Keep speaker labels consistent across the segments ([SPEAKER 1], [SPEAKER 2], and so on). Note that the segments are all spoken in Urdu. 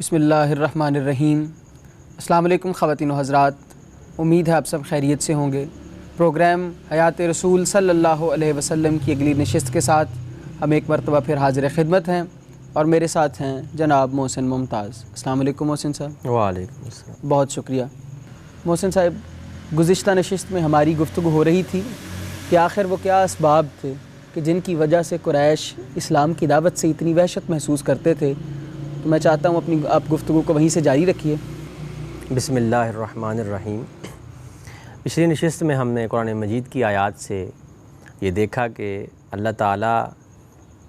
[SPEAKER 1] بسم اللہ الرحمن الرحیم۔ السلام علیکم خواتین و حضرات، امید ہے آپ سب خیریت سے ہوں گے۔ پروگرام حیات رسول صلی اللہ علیہ وسلم کی اگلی نشست کے ساتھ ہم ایک مرتبہ پھر حاضر خدمت ہیں اور میرے ساتھ ہیں جناب محسن ممتاز۔ السلام علیکم محسن صاحب۔
[SPEAKER 2] وعلیکم السلام۔
[SPEAKER 1] بہت شکریہ محسن صاحب۔ گزشتہ نشست میں ہماری گفتگو ہو رہی تھی کہ آخر وہ کیا اسباب تھے کہ جن کی وجہ سے قریش اسلام کی دعوت سے اتنی وحشت محسوس کرتے تھے، تو میں چاہتا ہوں آپ گفتگو کو وہیں سے جاری رکھیے۔
[SPEAKER 2] بسم اللہ الرحمن الرحیم۔ پچھلی نشست میں ہم نے قرآن مجید کی آیات سے یہ دیکھا کہ اللہ تعالیٰ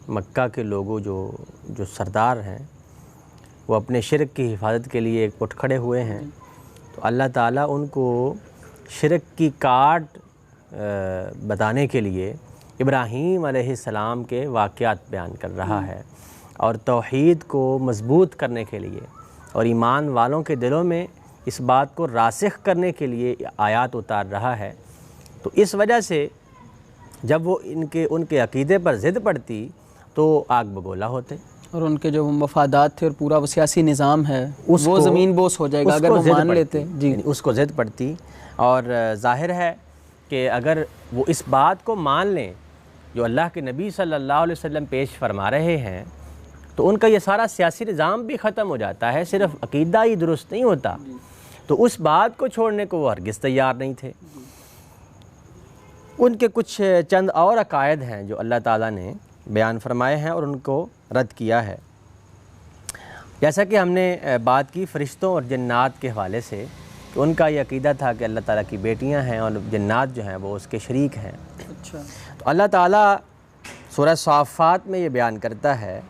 [SPEAKER 2] مکہ کے لوگوں جو سردار ہیں وہ اپنے شرک کی حفاظت کے لیے اٹھ کھڑے ہوئے ہیں، تو اللہ تعالیٰ ان کو شرک کی کاٹ بتانے کے لیے ابراہیم علیہ السلام کے واقعات بیان کر رہا ہے، اور توحید کو مضبوط کرنے کے لیے اور ایمان والوں کے دلوں میں اس بات کو راسخ کرنے کے لیے آیات اتار رہا ہے۔ تو اس وجہ سے جب وہ ان کے عقیدے پر ضد پڑتی تو آگ بگولا ہوتے،
[SPEAKER 1] اور ان کے جو مفادات تھے اور پورا وہ سیاسی نظام ہے وہ زمین بوس ہو جائے گا اگر وہ مان لیتے۔ جی،
[SPEAKER 2] اس کو ضد پڑتی، اور ظاہر ہے کہ اگر وہ اس بات کو مان لیں جو اللہ کے نبی صلی اللہ علیہ وسلم پیش فرما رہے ہیں، تو ان کا یہ سارا سیاسی نظام بھی ختم ہو جاتا ہے، صرف عقیدہ ہی درست نہیں ہوتا۔ تو اس بات کو چھوڑنے کو وہ ہرگز تیار نہیں تھے۔ ان کے کچھ چند اور عقائد ہیں جو اللہ تعالیٰ نے بیان فرمائے ہیں اور ان کو رد کیا ہے۔ جیسا کہ ہم نے بات کی فرشتوں اور جنات کے حوالے سے، کہ ان کا یہ عقیدہ تھا کہ اللہ تعالیٰ کی بیٹیاں ہیں اور جنات جو ہیں وہ اس کے شریک ہیں۔
[SPEAKER 1] اچھا،
[SPEAKER 2] تو اللہ تعالیٰ سورہ صافات میں یہ بیان کرتا ہے،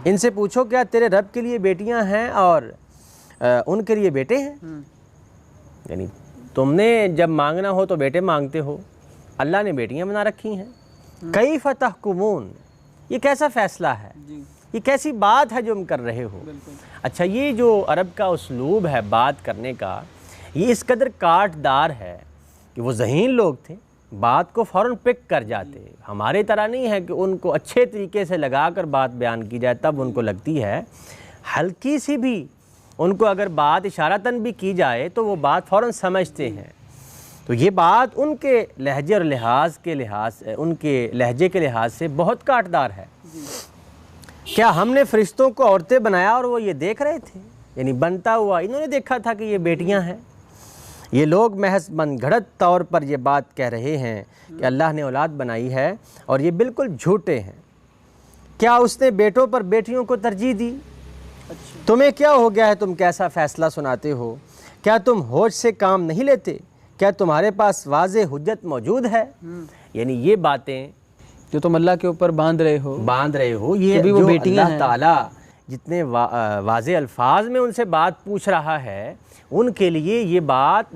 [SPEAKER 2] ان سے پوچھو کیا تیرے رب کے لیے بیٹیاں ہیں اور ان کے لیے بیٹے ہیں؟ یعنی تم نے جب مانگنا ہو تو بیٹے مانگتے ہو، اللہ نے بیٹیاں بنا رکھی ہیں۔ کیف تحکمون، یہ کیسا فیصلہ ہے، یہ کیسی بات ہے جو تم کر رہے ہو؟ اچھا، یہ جو عرب کا اسلوب ہے بات کرنے کا، یہ اس قدر کاٹ دار ہے کہ وہ ذہین لوگ تھے، بات کو فوراً پک کر جاتے۔ ہمارے طرح نہیں ہے کہ ان کو اچھے طریقے سے لگا کر بات بیان کی جائے تب ان کو لگتی ہے، ہلکی سی بھی ان کو اگر بات اشارتاً بھی کی جائے تو وہ بات فوراً سمجھتے ہیں۔ تو یہ بات ان کے لہجے اور ان کے لہجے کے لحاظ سے بہت کاٹ دار ہے۔ کیا ہم نے فرشتوں کو عورتیں بنایا اور وہ یہ دیکھ رہے تھے؟ یعنی بنتا ہوا انہوں نے دیکھا تھا کہ یہ بیٹیاں ہیں۔ یہ لوگ محض من گھڑت طور پر یہ بات کہہ رہے ہیں کہ اللہ نے اولاد بنائی ہے، اور یہ بالکل جھوٹے ہیں۔ کیا اس نے بیٹوں پر بیٹیوں کو ترجیح دی؟ تمہیں کیا ہو گیا ہے، تم کیسا فیصلہ سناتے ہو؟ کیا تم ہوش سے کام نہیں لیتے؟ کیا تمہارے پاس واضح حجت موجود ہے؟ یعنی یہ باتیں
[SPEAKER 1] جو تم اللہ کے اوپر باندھ رہے ہو
[SPEAKER 2] یہ
[SPEAKER 1] بھی وہ
[SPEAKER 2] جو
[SPEAKER 1] بیٹیاں
[SPEAKER 2] اللہ
[SPEAKER 1] ہیں۔
[SPEAKER 2] تعالیٰ جتنے واضح الفاظ میں ان سے بات پوچھ رہا ہے، ان کے لیے یہ بات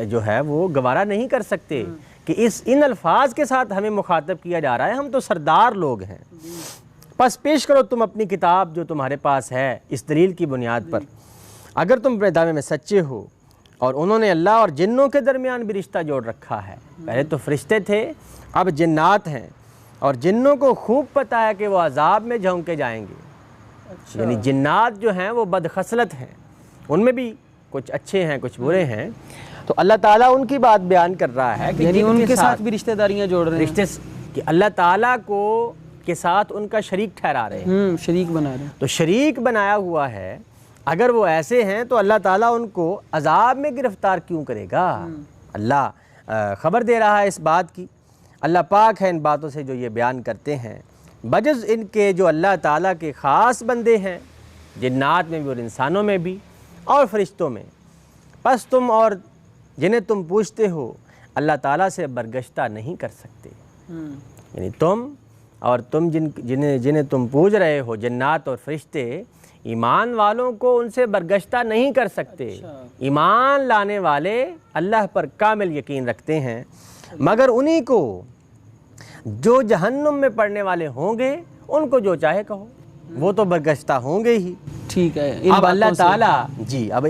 [SPEAKER 2] جو ہے وہ گوارا نہیں کر سکتے کہ ان الفاظ کے ساتھ ہمیں مخاطب کیا جا رہا ہے، ہم تو سردار لوگ ہیں۔ پس پیش کرو تم اپنی کتاب جو تمہارے پاس ہے اس دلیل کی بنیاد پر، اگر تم اپنے دعوے میں سچے ہو۔ اور انہوں نے اللہ اور جنوں کے درمیان بھی رشتہ جوڑ رکھا ہے۔ پہلے تو فرشتے تھے، اب جنات ہیں، اور جنوں کو خوب پتہ ہے کہ وہ عذاب میں جھونکے جائیں گے۔ یعنی جنات جو ہیں وہ بدخصلت ہیں، ان میں بھی کچھ اچھے ہیں کچھ برے ہیں۔ تو اللہ تعالیٰ ان کی بات بیان کر رہا ہے کہ
[SPEAKER 1] یعنی ان کے ساتھ بھی رشتہ داریاں جوڑ رہے ہیں،
[SPEAKER 2] کہ اللہ تعالیٰ کے ساتھ ان کا شریک ٹھہرا رہے ہیں،
[SPEAKER 1] شریک بنا رہے ہیں۔
[SPEAKER 2] تو شریک بنایا ہوا ہے، اگر وہ ایسے ہیں تو اللہ تعالیٰ ان کو عذاب میں گرفتار کیوں کرے گا؟ اللہ خبر دے رہا ہے اس بات کی۔ اللہ پاک ہے ان باتوں سے جو یہ بیان کرتے ہیں، بجز ان کے جو اللہ تعالیٰ کے خاص بندے ہیں، جنات میں بھی اور انسانوں میں بھی اور فرشتوں میں۔ پس تم اور جنہیں تم پوچھتے ہو اللہ تعالیٰ سے برگشتہ نہیں کر سکتے۔ یعنی جنہیں تم پوچھ رہے ہو، جنات اور فرشتے، ایمان والوں کو ان سے برگشتہ نہیں کر سکتے۔ ایمان لانے والے اللہ پر کامل یقین رکھتے ہیں، مگر انہی کو جو جہنم میں پڑنے والے ہوں گے ان کو جو چاہے کہو، وہ تو برگشتہ ہوں گے ہی۔
[SPEAKER 1] ٹھیک ہے،
[SPEAKER 2] اب اللہ تعالیٰ اب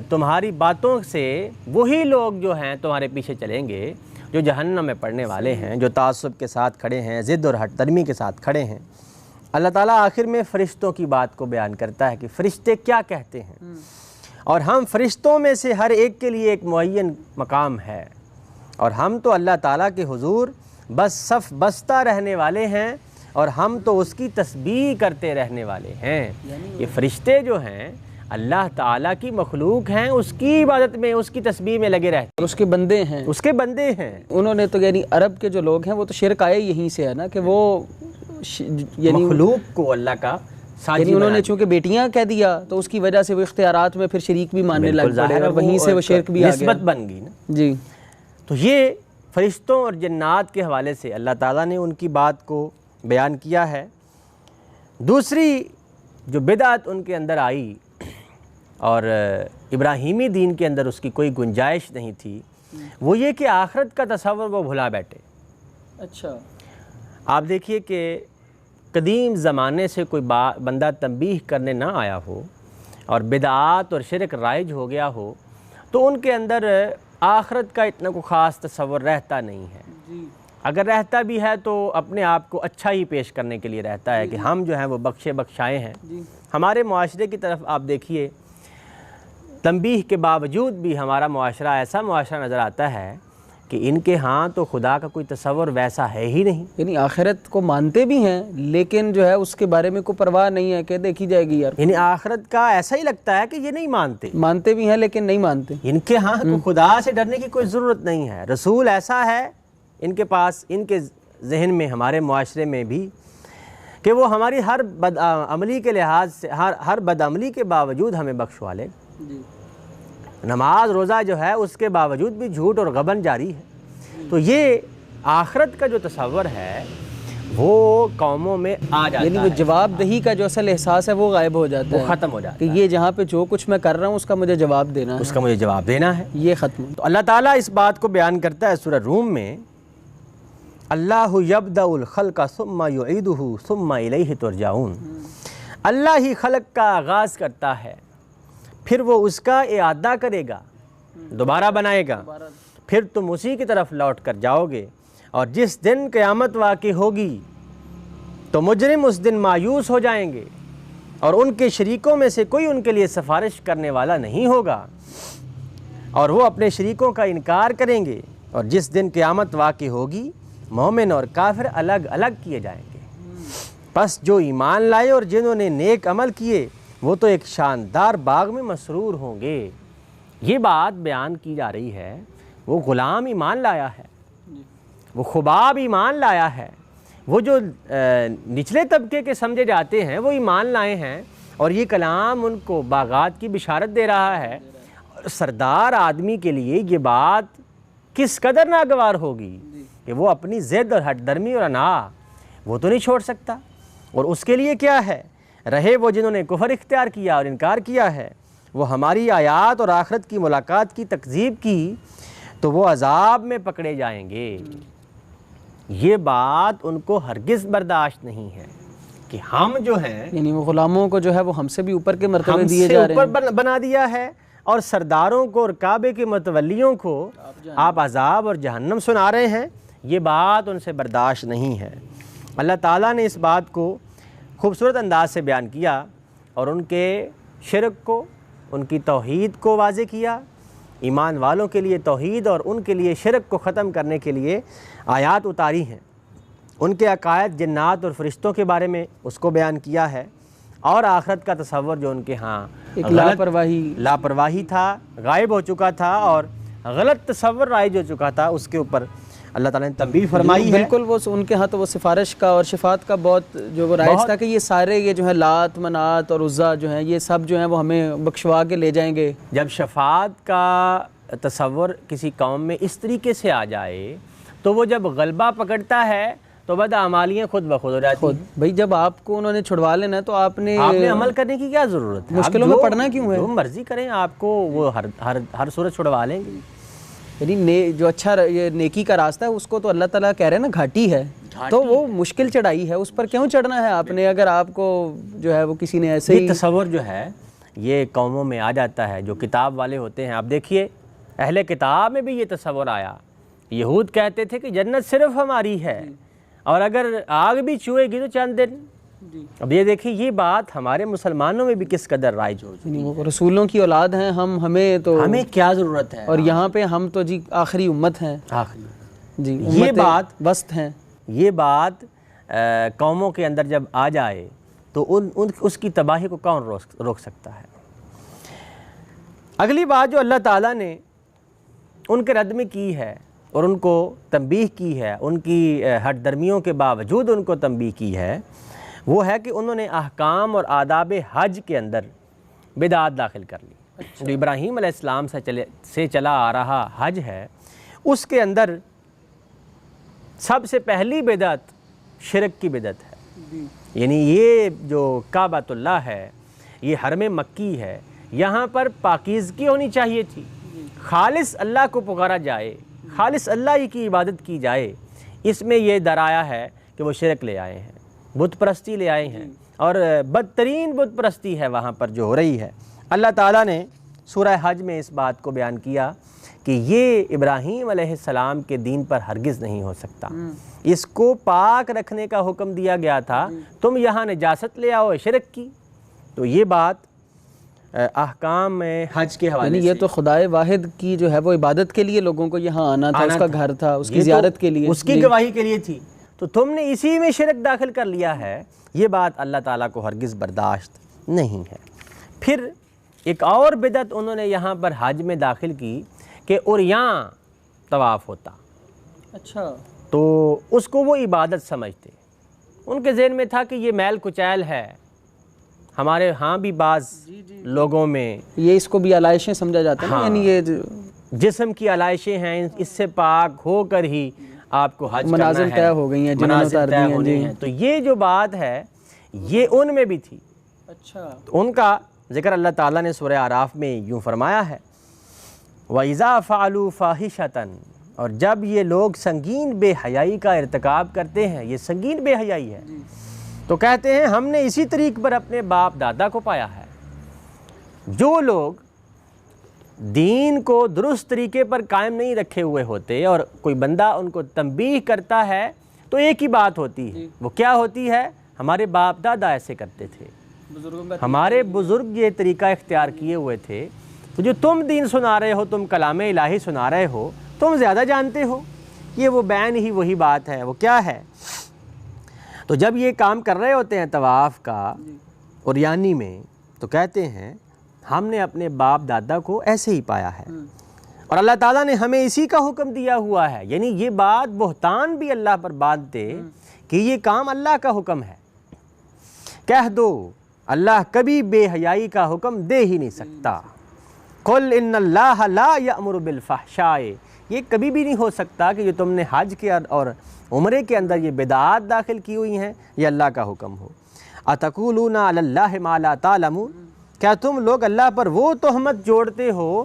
[SPEAKER 2] تمہاری باتوں سے وہی لوگ جو ہیں تمہارے پیچھے چلیں گے جو جہنم میں پڑنے والے ہیں، جو تعصب کے ساتھ کھڑے ہیں، ضد اور ہٹ درمی کے ساتھ کھڑے ہیں۔ اللہ تعالیٰ آخر میں فرشتوں کی بات کو بیان کرتا ہے کہ فرشتے کیا کہتے ہیں، اور ہم فرشتوں میں سے ہر ایک کے لیے ایک معین مقام ہے، اور ہم تو اللہ تعالیٰ کے حضور بس صف بستہ رہنے والے ہیں، اور ہم تو اس کی تسبیح کرتے رہنے والے ہیں۔ یہ فرشتے جو ہیں اللہ تعالیٰ کی مخلوق ہیں، اس کی عبادت میں، اس کی تسبیح میں لگے رہتے ہیں،
[SPEAKER 1] اس کے بندے ہیں،
[SPEAKER 2] اس کے بندے ہیں۔
[SPEAKER 1] انہوں نے تو یعنی عرب کے جو لوگ ہیں وہ تو شرک آئے یہیں سے ہے نا کہ وہ یعنی
[SPEAKER 2] مخلوق کو اللہ کا ساجی
[SPEAKER 1] یعنی انہوں
[SPEAKER 2] بنا
[SPEAKER 1] نے چونکہ بیٹیاں کہہ دیا تو اس کی وجہ سے وہ اختیارات میں پھر شریک بھی ماننے
[SPEAKER 2] بالکل
[SPEAKER 1] لگ
[SPEAKER 2] ظاہر
[SPEAKER 1] پڑے
[SPEAKER 2] ہے،
[SPEAKER 1] اور وہیں سے وہ شرک بھی آ گیا۔
[SPEAKER 2] نسبت بن گئی نا۔
[SPEAKER 1] جی
[SPEAKER 2] تو یہ فرشتوں اور جنات کے حوالے سے اللہ تعالیٰ نے ان کی بات کو بیان کیا ہے۔ دوسری جو بدعت ان کے اندر آئی اور ابراہیمی دین کے اندر اس کی کوئی گنجائش نہیں تھی، وہ یہ کہ آخرت کا تصور وہ بھلا بیٹھے۔
[SPEAKER 1] اچھا،
[SPEAKER 2] آپ دیکھیے کہ قدیم زمانے سے کوئی بندہ تنبیہ کرنے نہ آیا ہو اور بدعات اور شرک رائج ہو گیا ہو تو ان کے اندر آخرت کا اتنا کوئی خاص تصور رہتا نہیں ہے۔ اگر رہتا بھی ہے تو اپنے آپ کو اچھا ہی پیش کرنے کے لیے رہتا ہے کہ ہم جو ہیں وہ بخشے بخشائے ہیں۔ ہمارے معاشرے کی طرف آپ دیکھیے، تنبیہ کے باوجود بھی ہمارا معاشرہ ایسا معاشرہ نظر آتا ہے کہ ان کے ہاں تو خدا کا کوئی تصور ویسا ہے ہی نہیں۔
[SPEAKER 1] یعنی آخرت کو مانتے بھی ہیں لیکن جو ہے اس کے بارے میں کوئی پرواہ نہیں ہے کہ دیکھی جائے گی یار،
[SPEAKER 2] یعنی آخرت کا ایسا ہی لگتا ہے کہ یہ نہیں مانتے،
[SPEAKER 1] مانتے بھی ہیں لیکن نہیں مانتے۔
[SPEAKER 2] ان کے ہاں خدا سے ڈرنے کی کوئی ضرورت نہیں ہے۔ رسول ایسا ہے ان کے پاس، ان کے ذہن میں، ہمارے معاشرے میں بھی، کہ وہ ہماری ہر بدعملی کے لحاظ سے، ہر بدعملی کے باوجود ہمیں بخشوا لے۔ نماز روزہ جو ہے اس کے باوجود بھی جھوٹ اور غبن جاری ہے۔ تو یہ آخرت کا جو تصور ہے وہ قوموں میں آ جاتا ہے،
[SPEAKER 1] یعنی وہ جواب دہی کا جو اصل احساس ہے وہ غائب ہو جاتا ہے،
[SPEAKER 2] وہ ختم ہو جاتا
[SPEAKER 1] کہ یہ جہاں پہ جو کچھ میں کر رہا ہوں اس کا مجھے جواب دینا ہے،
[SPEAKER 2] اس کا مجھے جواب دینا ہے،
[SPEAKER 1] یہ ختم۔
[SPEAKER 2] تو اللہ تعالیٰ اس بات کو بیان کرتا ہے سورہ روم میں، اللہ یبدأ الخلق ثم یعیدہ ثم الیہ ترجعون۔ اللہ ہی خلق کا آغاز کرتا ہے، پھر وہ اس کا اعادہ کرے گا، دوبارہ بنائے گا، پھر تم اسی کی طرف لوٹ کر جاؤ گے۔ اور جس دن قیامت واقع ہوگی تو مجرم اس دن مایوس ہو جائیں گے اور ان کے شریکوں میں سے کوئی ان کے لیے سفارش کرنے والا نہیں ہوگا، اور وہ اپنے شریکوں کا انکار کریں گے۔ اور جس دن قیامت واقع ہوگی مومن اور کافر الگ الگ کیے جائیں گے۔ پس جو ایمان لائے اور جنہوں نے نیک عمل کیے وہ تو ایک شاندار باغ میں مسرور ہوں گے۔ یہ بات بیان کی جا رہی ہے، وہ غلام ایمان لایا ہے، وہ خباب ایمان لایا ہے، وہ جو نچلے طبقے کے سمجھے جاتے ہیں وہ ایمان لائے ہیں، اور یہ کلام ان کو باغات کی بشارت دے رہا ہے۔ اور سردار آدمی کے لیے یہ بات کس قدر ناگوار ہوگی کہ وہ اپنی ضد اور ہٹ درمی اور انا وہ تو نہیں چھوڑ سکتا۔ اور اس کے لیے کیا ہے؟ رہے وہ جنہوں نے کفر اختیار کیا اور انکار کیا ہے، وہ ہماری آیات اور آخرت کی ملاقات کی تکذیب کی تو وہ عذاب میں پکڑے جائیں گے۔ یہ بات ان کو ہرگز برداشت نہیں ہے کہ ہم جو ہیں،
[SPEAKER 1] یعنی وہ غلاموں کو جو ہے وہ ہم سے بھی اوپر کے مرتبے
[SPEAKER 2] ہم
[SPEAKER 1] دیے
[SPEAKER 2] سے
[SPEAKER 1] جا رہے
[SPEAKER 2] اوپر
[SPEAKER 1] ہیں،
[SPEAKER 2] بنا دیا ہے، اور سرداروں کو اور کعبے کے متولیوں کو آپ عذاب اور جہنم سنا رہے ہیں۔ یہ بات ان سے برداشت نہیں ہے۔ اللہ تعالیٰ نے اس بات کو خوبصورت انداز سے بیان کیا اور ان کے شرک کو، ان کی توحید کو واضح کیا۔ ایمان والوں کے لیے توحید اور ان کے لیے شرک کو ختم کرنے کے لیے آیات اتاری ہیں۔ ان کے عقائد جنات اور فرشتوں کے بارے میں اس کو بیان کیا ہے، اور آخرت کا تصور جو ان کے ہاں
[SPEAKER 1] ایک
[SPEAKER 2] لاپرواہی تھا، غائب ہو چکا تھا، اور غلط تصور رائج ہو چکا تھا، اس کے اوپر اللہ تعالیٰ نے تنبیہ فرمائی ہے۔
[SPEAKER 1] بالکل، وہ ان کے ہاں تو وہ سفارش کا اور شفاعت کا بہت جو وہ رائج تھا کہ یہ سارے یہ جو ہے لات منات اور عزا جو ہیں یہ سب جو ہیں وہ ہمیں بخشوا کے لے جائیں گے۔
[SPEAKER 2] جب شفاعت کا تصور کسی قوم میں اس طریقے سے آ جائے تو وہ جب غلبہ پکڑتا ہے تو بدعمالیاں خود بخود ہو جاتی ہیں۔
[SPEAKER 1] بھائی جب آپ کو انہوں نے چھڑوا لینا ہے تو آپ نے
[SPEAKER 2] عمل کرنے کی کیا ضرورت ہے؟
[SPEAKER 1] مشکلوں میں پڑنا کیوں ہے؟
[SPEAKER 2] جو مرضی کریں، آپ کو وہ ہر صورت چھڑوا لیں گے۔
[SPEAKER 1] یعنی جو اچھا یہ نیکی کا راستہ ہے اس کو تو اللہ تعالیٰ کہہ رہے ہیں نا گھاٹی ہے، تو وہ مشکل چڑھائی ہے، اس پر کیوں چڑھنا ہے آپ نے؟ اگر آپ کو جو ہے وہ کسی نے ایسے ہی
[SPEAKER 2] یہ تصور جو ہے یہ قوموں میں آ جاتا ہے جو کتاب والے ہوتے ہیں۔ آپ دیکھیے اہل کتاب میں بھی یہ تصور آیا۔ یہود کہتے تھے کہ جنت صرف ہماری ہے، اور اگر آگ بھی چھوئے گی تو چند دن اب یہ دیکھیں یہ بات ہمارے مسلمانوں میں بھی کس قدر رائج ہو چکی ہے۔
[SPEAKER 1] وہ رسولوں کی اولاد ہیں ہم، ہمیں
[SPEAKER 2] کیا ضرورت ہے،
[SPEAKER 1] اور یہاں پہ ہم تو جی آخری امت ہیں،
[SPEAKER 2] آخری
[SPEAKER 1] جی
[SPEAKER 2] یہ بات
[SPEAKER 1] وسط ہیں۔
[SPEAKER 2] یہ بات قوموں کے اندر جب آ جائے تو اس کی تباہی کو کون روک سکتا ہے۔ اگلی بات جو اللہ تعالیٰ نے ان کے رد میں کی ہے اور ان کو تنبیہ کی ہے، ان کی ہٹ درمیوں کے باوجود ان کو تنبیہ کی ہے، وہ ہے کہ انہوں نے احکام اور آداب حج کے اندر بدعات داخل کر لی۔ جو ابراہیم علیہ السلام سے چلا آ رہا حج ہے، اس کے اندر سب سے پہلی بدعت شرک کی بدعت ہے۔ یعنی یہ جو کعبۃ اللہ ہے، یہ حرم مکی ہے، یہاں پر پاکیزگی ہونی چاہیے تھی، خالص اللہ کو پکارا جائے، خالص اللہ ہی کی عبادت کی جائے۔ اس میں یہ درایا ہے کہ وہ شرک لے آئے ہیں، بت پرستی لے آئے ہیں، اور بدترین بت پرستی ہے وہاں پر جو ہو رہی ہے۔ اللہ تعالیٰ نے سورہ حج میں اس بات کو بیان کیا کہ یہ ابراہیم علیہ السلام کے دین پر ہرگز نہیں ہو سکتا، اس کو پاک رکھنے کا حکم دیا گیا تھا، تم یہاں نجاست لے آؤ شرک کی۔ تو یہ بات احکام حج کے حوالے
[SPEAKER 1] یعنی یہ تو خدائے واحد کی جو ہے وہ عبادت کے لیے لوگوں کو یہاں آنا تھا، اس کا گھر تھا، اس کی زیارت کے لیے،
[SPEAKER 2] اس کی گواہی کے لیے تھی، تو تم نے اسی میں شرک داخل کر لیا ہے۔ یہ بات اللہ تعالیٰ کو ہرگز برداشت نہیں ہے۔ پھر ایک اور بدعت انہوں نے یہاں پر حج میں داخل کی کہ عریاں طواف ہوتا،
[SPEAKER 1] اچھا،
[SPEAKER 2] تو اس کو وہ عبادت سمجھتے۔ ان کے ذہن میں تھا کہ یہ میل کچیل ہے، ہمارے ہاں بھی بعض لوگوں میں
[SPEAKER 1] یہ اس کو بھی علائشیں سمجھا جاتا ہے نا، یعنی یہ
[SPEAKER 2] جسم کی علائشیں ہیں، اس سے پاک ہو کر ہی آپ کو حج کرنا ہے،
[SPEAKER 1] منازل طے ہو گئی ہیں،
[SPEAKER 2] منازل طے ہونے ہیں۔ تو یہ جو بات ہے یہ ان میں بھی تھی۔
[SPEAKER 1] اچھا،
[SPEAKER 2] ان کا ذکر اللہ تعالیٰ نے سورہ اعراف میں یوں فرمایا ہے، وَإِذَا فَعَلُوا فَاحِشَةً، اور جب یہ لوگ سنگین بے حیائی کا ارتکاب کرتے ہیں، یہ سنگین بے حیائی ہے، تو کہتے ہیں ہم نے اسی طریق پر اپنے باپ دادا کو پایا ہے۔ جو لوگ دین کو درست طریقے پر قائم نہیں رکھے ہوئے ہوتے اور کوئی بندہ ان کو تنبیہ کرتا ہے تو ایک ہی بات ہوتی ہے، وہ کیا ہوتی ہے؟ ہمارے باپ دادا ایسے کرتے تھے، ہمارے بزرگ یہ طریقہ اختیار کیے ہوئے تھے، تو جو تم دین سنا رہے ہو، تم کلام الہی سنا رہے ہو، تم زیادہ جانتے ہو۔ یہ وہ بین ہی وہی بات ہے۔ وہ کیا ہے؟ تو جب یہ کام کر رہے ہوتے ہیں طواف کا عریانی میں، تو کہتے ہیں ہم نے اپنے باپ دادا کو ایسے ہی پایا ہے، اور اللہ تعالیٰ نے ہمیں اسی کا حکم دیا ہوا ہے۔ یعنی یہ بات بہتان بھی اللہ پر باندھتے کہ یہ کام اللہ کا حکم ہے۔ کہہ دو اللہ کبھی بے حیائی کا حکم دے ہی نہیں سکتا۔ قل ان اللہ لا یأمر بالفحشاء، یہ کبھی بھی نہیں ہو سکتا کہ جو تم نے حج کے اور عمرے کے اندر یہ بدعات داخل کی ہوئی ہیں یہ اللہ کا حکم ہو۔ اتقولون علی اللہ ما لا تعلمون، کیا تم لوگ اللہ پر وہ تہمت جوڑتے ہو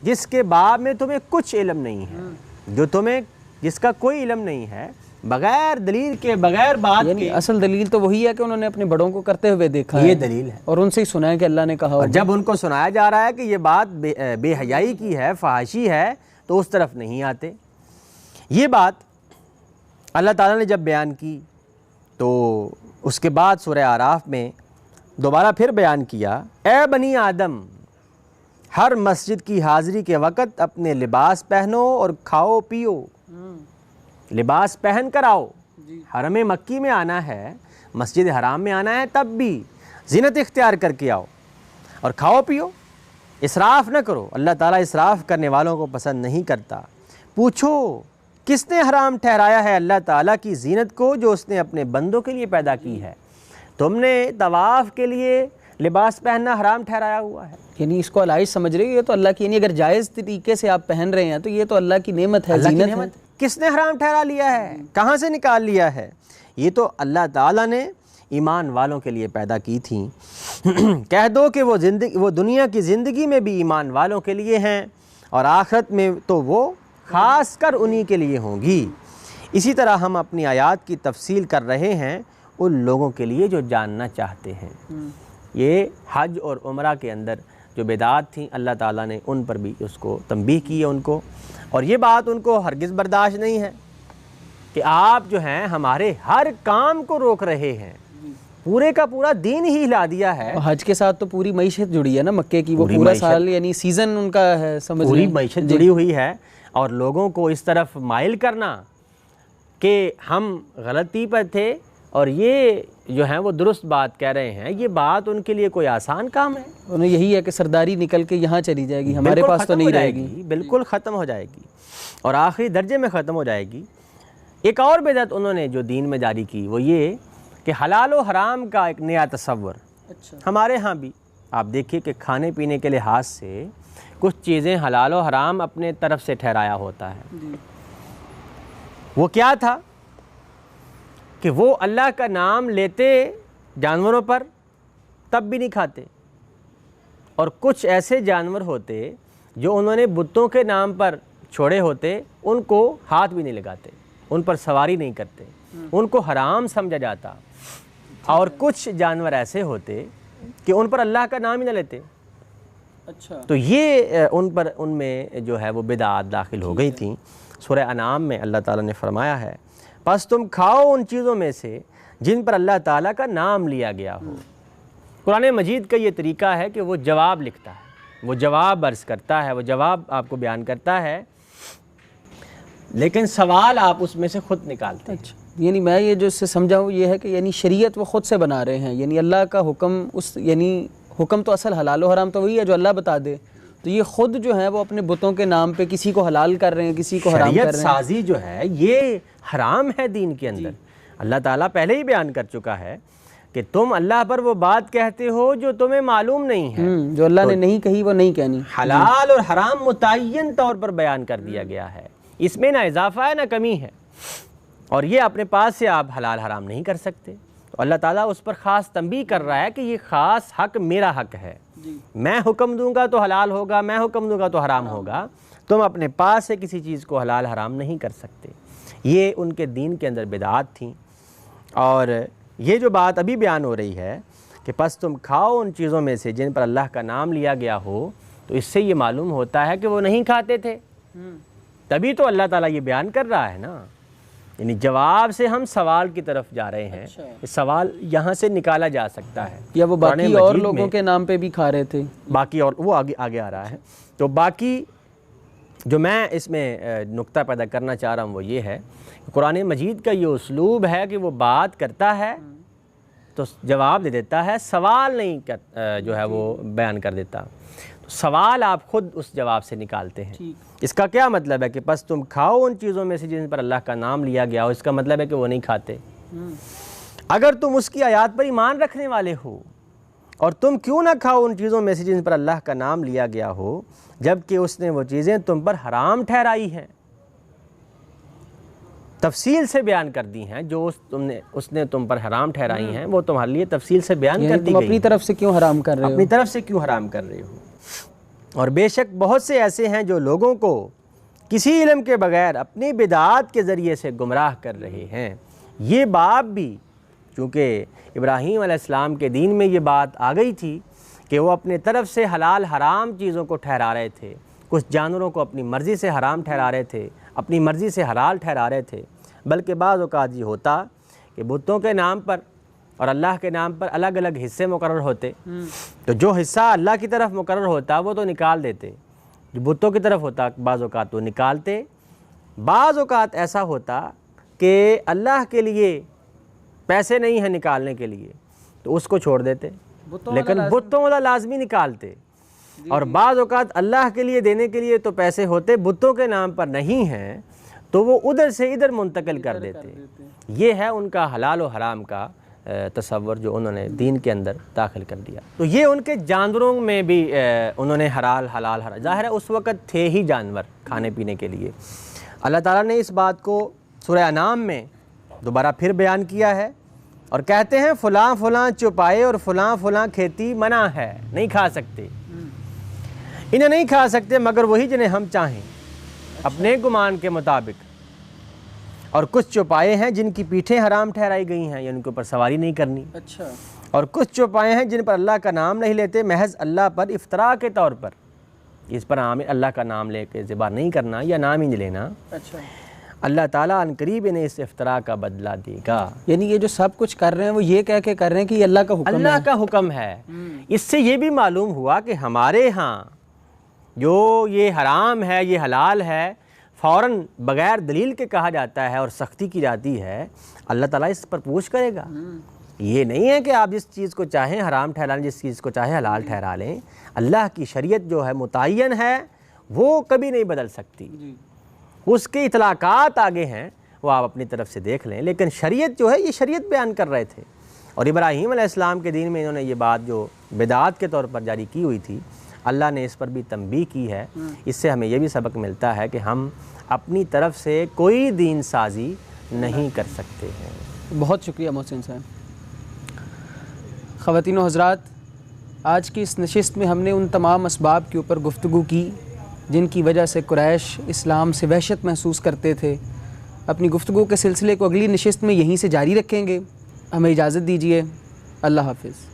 [SPEAKER 2] جس کے باب میں تمہیں کچھ علم نہیں ہے، جس کا کوئی علم نہیں ہے، بغیر دلیل کے، بغیر بات
[SPEAKER 1] یعنی
[SPEAKER 2] کے۔
[SPEAKER 1] اصل دلیل تو وہی ہے کہ انہوں نے اپنے بڑوں کو کرتے ہوئے دیکھا ہے،
[SPEAKER 2] یہ دلیل ہے،
[SPEAKER 1] اور ان سے ہی سنا ہے کہ اللہ نے کہا۔
[SPEAKER 2] اور جب ان کو سنایا جا رہا ہے کہ یہ بات بے حیائی کی ہے، فحاشی ہے، تو اس طرف نہیں آتے۔ یہ بات اللہ تعالیٰ نے جب بیان کی تو اس کے بعد سورہ اعراف میں دوبارہ پھر بیان کیا، اے بنی آدم، ہر مسجد کی حاضری کے وقت اپنے لباس پہنو اور کھاؤ پیو، لباس پہن کر آؤ۔ حرم مکی میں آنا ہے، مسجد حرام میں آنا ہے، تب بھی زینت اختیار کر کے آؤ اور کھاؤ پیو، اسراف نہ کرو۔ اللہ تعالیٰ اسراف کرنے والوں کو پسند نہیں کرتا۔ پوچھو کس نے حرام ٹھہرایا ہے اللہ تعالیٰ کی زینت کو جو اس نے اپنے بندوں کے لیے پیدا کی ہے؟ تم نے طواف کے لیے لباس پہننا حرام ٹھہرایا ہوا ہے۔
[SPEAKER 1] یعنی اس کو علائش سمجھ رہے ہو، یہ تو اللہ کی، یعنی اگر جائز طریقے سے آپ پہن رہے ہیں تو یہ تو اللہ کی نعمت ہے، زینت ہے۔
[SPEAKER 2] کس نے حرام ٹھہرا لیا ہے؟ کہاں سے نکال لیا ہے؟ یہ تو اللہ تعالیٰ نے ایمان والوں کے لیے پیدا کی تھیں۔ کہہ دو کہ وہ دنیا کی زندگی میں بھی ایمان والوں کے لیے ہیں، اور آخرت میں تو وہ خاص کر انہی کے لیے ہوں گی۔ اسی طرح ہم اپنی آیات کی تفصیل کر رہے ہیں ان لوگوں کے لیے جو جاننا چاہتے ہیں۔ یہ حج اور عمرہ کے اندر جو بدعات تھیں اللہ تعالیٰ نے ان پر بھی اس کو تنبیہ کی ہے ان کو، اور یہ بات ان کو ہرگز برداشت نہیں ہے۔ کہ آپ جو ہیں ہمارے ہر کام کو روک رہے ہیں، پورے کا پورا دین ہی ہلا دیا ہے۔
[SPEAKER 1] حج کے ساتھ تو پوری معیشت جڑی ہے نا مکے کی، وہ پورا سال یعنی سیزن ان کا ہے، سمجھ
[SPEAKER 2] پوری معیشت جڑی ہوئی ہے، اور لوگوں کو اس طرف مائل کرنا کہ ہم غلطی پر تھے اور یہ جو ہیں وہ درست بات کہہ رہے ہیں، یہ بات ان کے لیے کوئی آسان کام ہے؟
[SPEAKER 1] انہیں یہی ہے کہ سرداری نکل کے یہاں چلی جائے گی، ہمارے پاس تو نہیں رہے گی،
[SPEAKER 2] بالکل ختم ہو جائے گی اور آخری درجے میں ختم ہو جائے گی۔ ایک اور بدعت انہوں نے جو دین میں جاری کی وہ یہ کہ حلال و حرام کا ایک نیا تصور۔ ہمارے ہاں بھی آپ دیکھیے کہ کھانے پینے کے لحاظ سے کچھ چیزیں حلال و حرام اپنے طرف سے ٹھہرایا ہوتا ہے۔ وہ کیا تھا کہ وہ اللہ کا نام لیتے جانوروں پر تب بھی نہیں کھاتے، اور کچھ ایسے جانور ہوتے جو انہوں نے بتوں کے نام پر چھوڑے ہوتے، ان کو ہاتھ بھی نہیں لگاتے، ان پر سواری نہیں کرتے، ان کو حرام سمجھا جاتا، اور کچھ جانور ایسے ہوتے کہ ان پر اللہ کا نام ہی نہ لیتے۔ تو یہ ان میں جو ہے وہ بدعات داخل ہو گئی تھیں۔ سورہ انعام میں اللہ تعالیٰ نے فرمایا ہے پس تم کھاؤ ان چیزوں میں سے جن پر اللہ تعالیٰ کا نام لیا گیا ہو۔ قرآن مجید کا یہ طریقہ ہے کہ وہ جواب لکھتا ہے، وہ جواب عرض کرتا ہے، وہ جواب آپ کو بیان کرتا ہے، لیکن سوال آپ اس میں سے خود نکالتے ہیں۔
[SPEAKER 1] یعنی میں یہ جو اس سے سمجھا ہوں یہ ہے کہ یعنی شریعت وہ خود سے بنا رہے ہیں، یعنی اللہ کا حکم یعنی حکم تو اصل حلال و حرام تو وہی ہے جو اللہ بتا دے، تو یہ خود جو ہے وہ اپنے بتوں کے نام پہ کسی کو حلال کر رہے ہیں، کسی کو حرام کر رہے ہیں۔
[SPEAKER 2] شریعت سازی جو ہے یہ حرام ہے دین کے اندر۔ اللہ تعالیٰ پہلے ہی بیان کر چکا ہے کہ تم اللہ پر وہ بات کہتے ہو جو تمہیں معلوم نہیں ہے،
[SPEAKER 1] جو اللہ نے نہیں کہی وہ نہیں کہنی۔
[SPEAKER 2] حلال اور حرام متعین طور پر بیان کر دیا گیا ہے، اس میں نہ اضافہ ہے نہ کمی ہے، اور یہ اپنے پاس سے آپ حلال حرام نہیں کر سکتے۔ تو اللہ تعالیٰ اس پر خاص تنبیہ کر رہا ہے کہ یہ خاص حق میرا حق ہے، میں حکم دوں گا تو حلال ہوگا، میں حکم دوں گا تو حرام ہوگا، تم اپنے پاس سے کسی چیز کو حلال حرام نہیں کر سکتے۔ یہ ان کے دین کے اندر بدعات تھیں، اور یہ جو بات ابھی بیان ہو رہی ہے کہ پس تم کھاؤ ان چیزوں میں سے جن پر اللہ کا نام لیا گیا ہو، تو اس سے یہ معلوم ہوتا ہے کہ وہ نہیں کھاتے تھے، تبھی تو اللہ تعالیٰ یہ بیان کر رہا ہے نا۔ یعنی جواب سے ہم سوال کی طرف جا رہے ہیں، سوال یہاں سے نکالا جا سکتا ہے۔
[SPEAKER 1] یا وہ باقی اور لوگوں کے نام پہ بھی کھا رہے تھے،
[SPEAKER 2] باقی اور وہ آگے آ رہا ہے۔ تو باقی جو میں اس میں نقطہ پیدا کرنا چاہ رہا ہوں وہ یہ ہے کہ قرآن مجید کا یہ اسلوب ہے کہ وہ بات کرتا ہے تو جواب دے دیتا ہے، سوال نہیں جو ہے وہ بیان کر دیتا۔ تو سوال آپ خود اس جواب سے نکالتے ہیں۔ اس کا کیا مطلب ہے کہ پس تم کھاؤ ان چیزوں میں سے جن پر اللہ کا نام لیا گیا ہو، اس کا مطلب ہے کہ وہ نہیں کھاتے۔ اگر تم اس کی آیات پر ایمان رکھنے والے ہو، اور تم کیوں نہ کھاؤ ان چیزوں میں سے جن پر اللہ کا نام لیا گیا ہو، جبکہ اس نے وہ چیزیں تم پر حرام ٹھہرائی ہیں، تفصیل سے بیان کر دی ہیں، جو اس نے تم پر حرام ٹھہرائی ہیں وہ تمہارے لیے تفصیل سے بیان کر دی گئی۔
[SPEAKER 1] تم اپنی طرف سے کیوں حرام کر رہے ہو؟
[SPEAKER 2] اپنی طرف سے کیوں حرام کر رہے ہو؟ اور بے شک بہت سے ایسے ہیں جو لوگوں کو کسی علم کے بغیر اپنی بدعات کے ذریعے سے گمراہ کر رہے ہیں۔ یہ باب بھی چونکہ ابراہیم علیہ السلام کے دین میں یہ بات آ گئی تھی کہ وہ اپنے طرف سے حلال حرام چیزوں کو ٹھہرا رہے تھے، کچھ جانوروں کو اپنی مرضی سے حرام ٹھہرا رہے تھے، اپنی مرضی سے حلال ٹھہرا رہے تھے، بلکہ بعض اوقات یہ ہوتا کہ بتوں کے نام پر اور اللہ کے نام پر الگ الگ حصے مقرر ہوتے، تو جو حصہ اللہ کی طرف مقرر ہوتا وہ تو نکال دیتے، جو بتوں کی طرف ہوتا بعض اوقات وہ نکالتے، بعض اوقات ایسا ہوتا کہ اللہ کے لیے پیسے نہیں ہیں نکالنے کے لیے تو اس کو چھوڑ دیتے، لیکن بتوں والا لازمی نکالتے، اور بعض اوقات اللہ کے لیے دینے کے لیے تو پیسے ہوتے، بتوں کے نام پر نہیں ہیں تو وہ ادھر سے ادھر منتقل کر دیتے۔ یہ ہے ان کا حلال و حرام کا تصور جو انہوں نے دین کے اندر داخل کر دیا۔ تو یہ ان کے جانوروں میں بھی انہوں نے حلال حرام، ظاہر ہے اس وقت تھے ہی جانور کھانے پینے کے لیے۔ اللہ تعالیٰ نے اس بات کو سورہ انعام میں دوبارہ پھر بیان کیا ہے، اور کہتے ہیں فلاں فلاں چوپائے اور فلاں فلاں کھیتی منع ہے، نہیں کھا سکتے، انہیں نہیں کھا سکتے مگر وہی جنہیں ہم چاہیں اپنے گمان کے مطابق، اور کچھ چوپائے ہیں جن کی پیٹھیں حرام ٹھہرائی گئی ہیں، یعنی ان کے اوپر سواری نہیں کرنی، اور کچھ چوپائے ہیں جن پر اللہ کا نام نہیں لیتے، محض اللہ پر افطراء کے طور پر، اس پر اللہ کا نام لے کے ذبح نہیں کرنا یا نام ہی نہیں لینا۔ اللہ تعالیٰ ان قریب انہیں اس افتراء کا بدلہ دے گا۔
[SPEAKER 1] یعنی یہ جو سب کچھ کر رہے ہیں وہ یہ کہہ کے کر رہے ہیں کہ یہ اللہ کا حکم ہے۔
[SPEAKER 2] اللہ کا حکم ہے۔ اس سے یہ بھی معلوم ہوا کہ ہمارے ہاں جو یہ حرام ہے یہ حلال ہے فوراً بغیر دلیل کے کہا جاتا ہے اور سختی کی جاتی ہے، اللہ تعالیٰ اس پر پوچھ کرے گا۔ یہ نہیں ہے کہ آپ جس چیز کو چاہیں حرام ٹھہرا لیں، جس چیز کو چاہیں حلال ٹھہرا لیں۔ اللہ کی شریعت جو ہے متعین ہے، وہ کبھی نہیں بدل سکتی۔ اس کے اطلاقات آگے ہیں، وہ آپ اپنی طرف سے دیکھ لیں، لیکن شریعت جو ہے یہ شریعت بیان کر رہے تھے۔ اور ابراہیم علیہ السلام کے دین میں انہوں نے یہ بات جو بدعات کے طور پر جاری کی ہوئی تھی، اللہ نے اس پر بھی تنبیہ کی ہے۔ اس سے ہمیں یہ بھی سبق ملتا ہے کہ ہم اپنی طرف سے کوئی دین سازی نہیں کر سکتے ہیں۔
[SPEAKER 1] بہت شکریہ محسن صاحب۔ خواتین و حضرات، آج کی اس نشست میں ہم نے ان تمام اسباب کے اوپر گفتگو کی جن کی وجہ سے قریش اسلام سے وحشت محسوس کرتے تھے۔ اپنی گفتگو کے سلسلے کو اگلی نشست میں یہیں سے جاری رکھیں گے۔ ہمیں اجازت دیجیے۔ اللہ حافظ۔